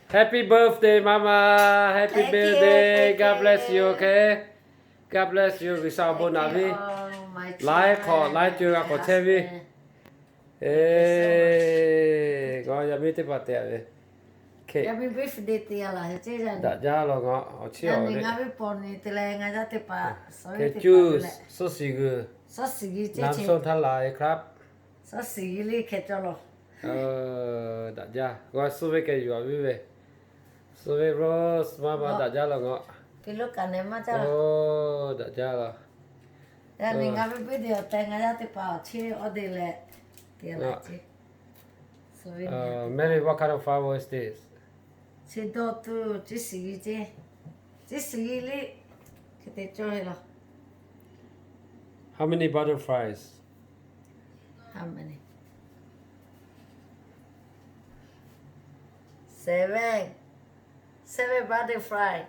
Happy birthday, Mama. Happy Thank you, birthday. thank God bless you. you, okay? God bless you. Vì sao bố nào đi? Lái khó, lái chưa gặp có thêm đi. Ê, gọi nhà mình tiếp vào tiệm đi. Okay. Yami birthday tia lah, chứ rằng. Đã ra là ngọ, ở chiều Yami đấy. ngawi poni tila nga ja tipa, sorry Okay, tipa juice, tila. số xì gư. So sige chứ Nam chứ. sông thân lại,ครับ. So sige li khe cho lo. Đã ra. Gọi số về cái dùa về. Số về Rose, Mama đã ra là ngọ. Cái lúc cả này mà cho lo. Đã ra là. Yami ngawi birthday ta nga ja tipa, chứ ở đây là tia là chứ. Sorry. Mary, what kind of flower is this? Chứ đó tu chứ sige chứ. Chứ sige li cái tế cho lo. How many butterflies? How many? 7 butterfly.